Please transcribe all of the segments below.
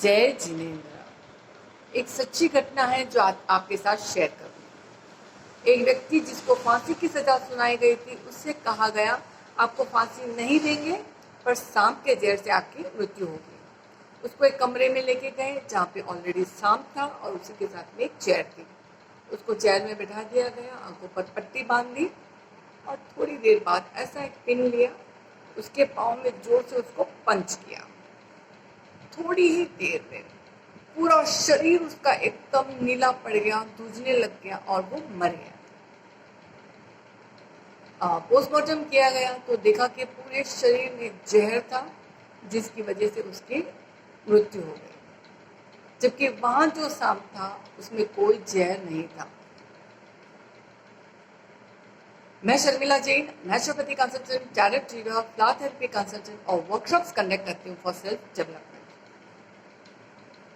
जय जिनेन्द्र। एक सच्ची घटना है जो आज आपके साथ शेयर करूँ। एक व्यक्ति जिसको फांसी की सजा सुनाई गई थी, उससे कहा गया आपको फांसी नहीं देंगे पर सांप के जहर से आपकी मृत्यु होगी। उसको एक कमरे में लेके गए जहाँ पे ऑलरेडी सांप था और उसी के साथ में एक चेयर थी। उसको चेयर में बैठा दिया गया, आंखों पर पट्टी बांध दी और थोड़ी देर बाद ऐसा एक पिन लिया, उसके पाँव में जोर से उसको पंच किया। थोड़ी ही देर में पूरा शरीर उसका एकदम नीला पड़ गया, सूजने लग गया और वो मर गया। पोस्टमार्टम किया गया तो देखा कि पूरे शरीर में जहर था जिसकी वजह से उसकी मृत्यु हो गई, जबकि वहां जो सांप था उसमें कोई जहर नहीं था। मैं Sharmila Jain, naturopathy consultant, director of flower therapy consultant और वर्कशॉप्स कंडक्ट करती हूँ फॉर सेल्फ डेवलपमेंट।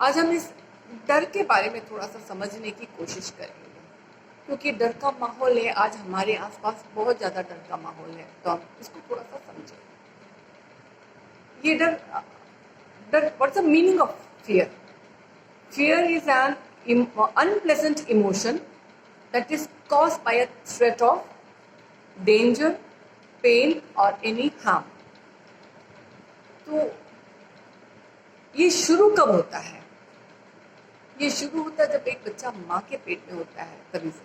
आज हम इस डर के बारे में थोड़ा सा समझने की कोशिश करेंगे, क्योंकि डर का माहौल है आज हमारे आसपास, बहुत ज़्यादा डर का माहौल है, तो हम इसको थोड़ा सा समझें। ये डर what's the meaning of fear? Fear is an unpleasant emotion that is caused by a threat of danger, pain or any harm. तो ये शुरू कब होता है? ये शुरू होता है जब एक बच्चा माँ के पेट में होता है, तभी से।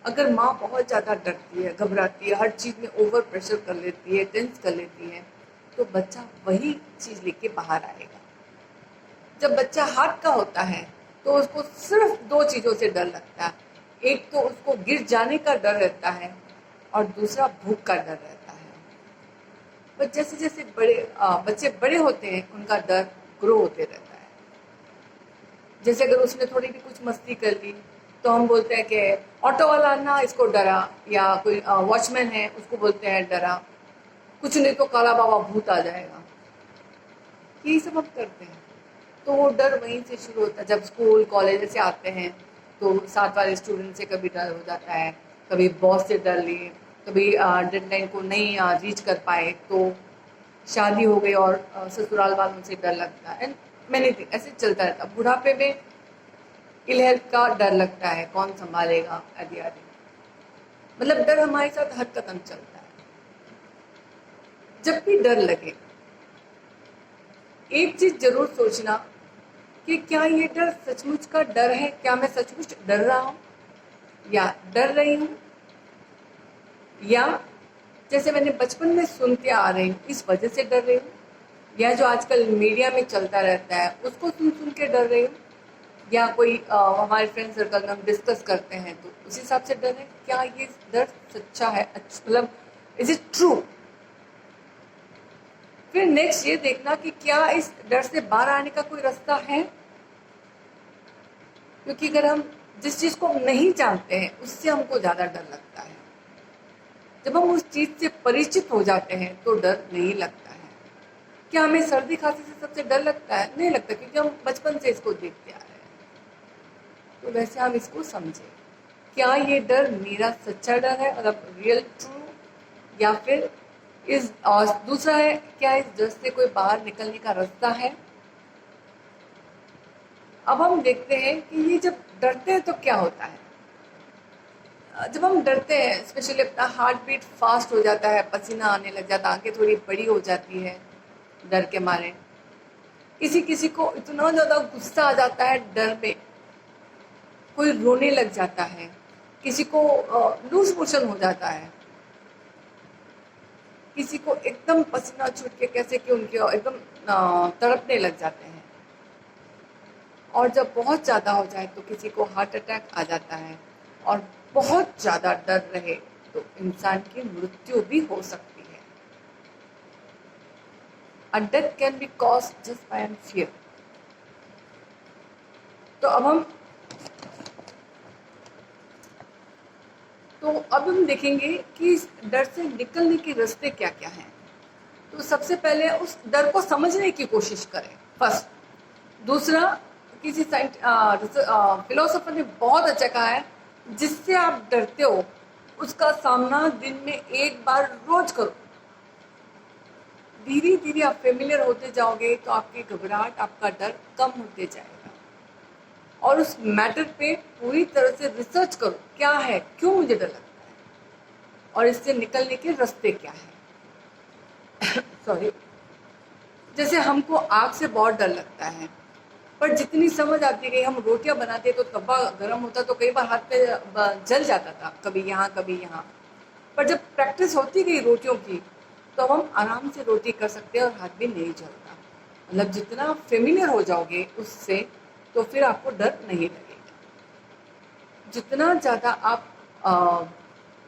अगर माँ बहुत ज़्यादा डरती है, घबराती है, हर चीज़ में ओवर प्रेशर कर लेती है, टेंस कर लेती है, तो बच्चा वही चीज़ लेके बाहर आएगा। जब बच्चा हाथ का होता है तो उसको सिर्फ दो चीज़ों से डर लगता है। एक तो उसको गिर जाने का डर रहता है और दूसरा भूख का डर रहता है। पर जैसे जैसे बच्चे बड़े होते हैं, उनका डर ग्रो होते रहता है। जैसे अगर उसने थोड़ी भी कुछ मस्ती कर ली तो हम बोलते हैं कि ऑटो वाला ना इसको डरा, या कोई वॉचमैन है उसको बोलते हैं डरा, कुछ नहीं तो काला बाबा भूत आ जाएगा। यही सब हम करते हैं। तो वो डर वहीं से शुरू होता है। जब स्कूल कॉलेज से आते हैं तो साथ वाले स्टूडेंट से कभी डर हो जाता है, कभी बॉस से डर लिए, कभी डेडलाइन को नहीं रीच कर पाए, तो शादी हो गई और ससुराल वालों से डर लगता है, एंड मैनी थिंग ऐसे चलता रहता है। बुढ़ापे में इल हेल्थ का डर लगता है, कौन संभालेगा आदि आदि। मतलब डर हमारे साथ हर कदम चलता है। जब भी डर लगे एक चीज जरूर सोचना कि क्या ये डर सचमुच का डर है, क्या मैं सचमुच डर रहा हूं या डर रही हूं, या जैसे मैंने बचपन में सुनते आ रही हूँ इस वजह से डर रही हूँ, या जो आजकल मीडिया में चलता रहता है उसको सुन सुन के डर रही हूँ, या कोई हमारे फ्रेंड सर्कल में हम डिस्कस करते हैं तो उस हिसाब से डर है। क्या ये डर सच्चा है? मतलब इज इट ट्रू? फिर नेक्स्ट ये देखना कि क्या इस डर से बाहर आने का कोई रास्ता है, क्योंकि अगर हम जिस चीज को नहीं जानते हैं उससे हमको ज्यादा डर लगता है। जब हम उस चीज से परिचित हो जाते हैं तो डर नहीं लगता है। क्या हमें सर्दी खांसी से सबसे डर लगता है? नहीं लगता, क्योंकि हम बचपन से इसको देखते आ रहे हैं। तो वैसे हम इसको समझे, क्या ये डर मेरा सच्चा डर है, मतलब रियल ट्रू, या फिर और दूसरा है क्या इस डर से कोई बाहर निकलने का रास्ता है? अब हम देखते हैं कि ये जब डरते हैं तो क्या होता है। जब हम डरते हैं स्पेशली अपना हार्ट बीट फास्ट हो जाता है, पसीना आने लग जाता है, आंखें थोड़ी बड़ी हो जाती है डर के मारे। किसी किसी को इतना ज़्यादा गुस्सा आ जाता है डर में, कोई रोने लग जाता है, किसी को लूज मोशन हो जाता है, किसी को एकदम पसीना छूट के कैसे कि उनके एकदम तड़पने लग जाते हैं। और जब बहुत ज़्यादा हो जाए तो किसी को हार्ट अटैक आ जाता है, और बहुत ज़्यादा डर रहे तो इंसान की मृत्यु भी हो सकती है। A death can be caused just by fear. तो अब हम देखेंगे कि इस डर से निकलने के रास्ते क्या क्या हैं। तो सबसे पहले उस डर को समझने की कोशिश करें फर्स्ट। दूसरा, किसी फिलोसोफर ने बहुत अच्छा कहा है, जिससे आप डरते हो उसका सामना दिन में एक बार रोज करो। धीरे धीरे आप फेमिलियर होते जाओगे तो आपकी घबराहट, आपका डर कम होते जाएगा। और उस मैटर पे पूरी तरह से रिसर्च करो, क्या है, क्यों मुझे डर लगता है और इससे निकलने के रास्ते क्या है। सॉरी। जैसे हमको आग से बहुत डर लगता है, पर जितनी समझ आती गई, हम रोटियां बनाते तो तवा गर्म होता तो कई बार हाथ पे जल जाता था, कभी यहाँ कभी यहाँ। पर जब प्रैक्टिस होती गई रोटियों की तो हम आराम से रोटी कर सकते हैं और हाथ भी नहीं जलता। मतलब जितना फेमिलियर हो जाओगे उससे, तो फिर आपको डर नहीं लगेगा। जितना ज़्यादा आप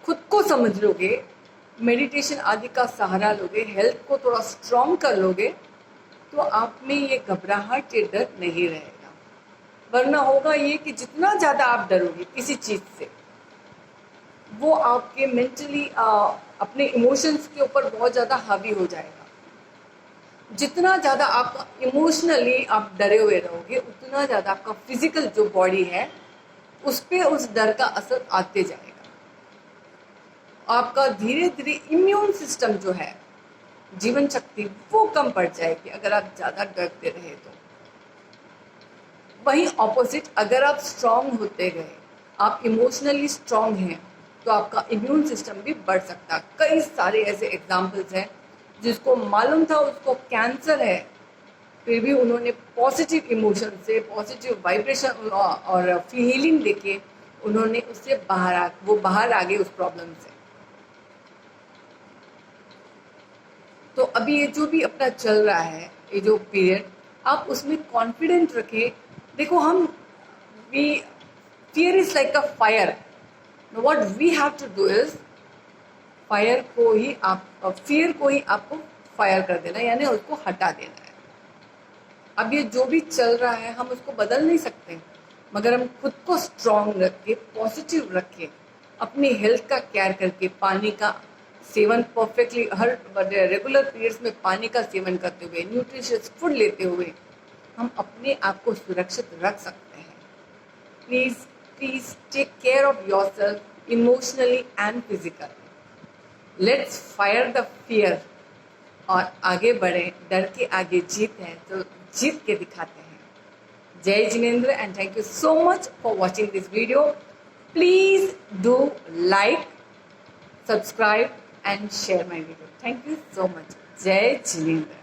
खुद को समझ लोगे, मेडिटेशन आदि का सहारा लोगे, हेल्थ को थोड़ा स्ट्रॉन्ग कर लोगे, तो आप में ये घबराहट, ये डर नहीं रहेगा। वरना होगा ये कि जितना ज़्यादा आप डरोगे किसी चीज़ से, वो आपके मेंटली अपने इमोशंस के ऊपर बहुत ज़्यादा हावी हो जाएगा। जितना ज़्यादा आप इमोशनली आप डरे हुए रहोगे, उतना ज़्यादा आपका फिजिकल जो बॉडी है उस पर उस डर का असर आते जाएगा। आपका धीरे धीरे इम्यून सिस्टम जो है, जीवन शक्ति, वो कम पड़ जाएगी अगर आप ज़्यादा डरते रहे तो। वहीं ऑपोजिट, अगर आप स्ट्रांग होते गए, आप इमोशनली स्ट्रांग हैं, तो आपका इम्यून सिस्टम भी बढ़ सकता है। कई सारे ऐसे एग्जाम्पल्स हैं जिसको मालूम था उसको कैंसर है, फिर भी उन्होंने पॉजिटिव इमोशन से, पॉजिटिव वाइब्रेशन और फीलिंग देके उन्होंने उससे बाहर आ गए उस प्रॉब्लम से। तो अभी ये जो भी अपना चल रहा है, ये जो पीरियड, आप उसमें कॉन्फिडेंट रखें। देखो, fear is like a fire. What we have to do is fear को ही आपको फायर कर देना, यानी उसको हटा देना है। अब ये जो भी चल रहा है हम उसको बदल नहीं सकते, मगर हम खुद को स्ट्रांग रख के, पॉजिटिव रख के, अपनी हेल्थ का केयर करके, पानी का सेवन परफेक्टली हर रेगुलर पीरियड्स में पानी का सेवन करते हुए, न्यूट्रिशियस फूड लेते हुए हम अपने आप को सुरक्षित रख सकते हैं। Please please take care of yourself emotionally and physically. Let's fire the fear और आगे बढ़े। डर के आगे जीत है तो जीत के दिखाते हैं। जय Jinendra and thank you so much for watching this video. Please do like, subscribe and share my video. Thank you so much. Jai Jineendra.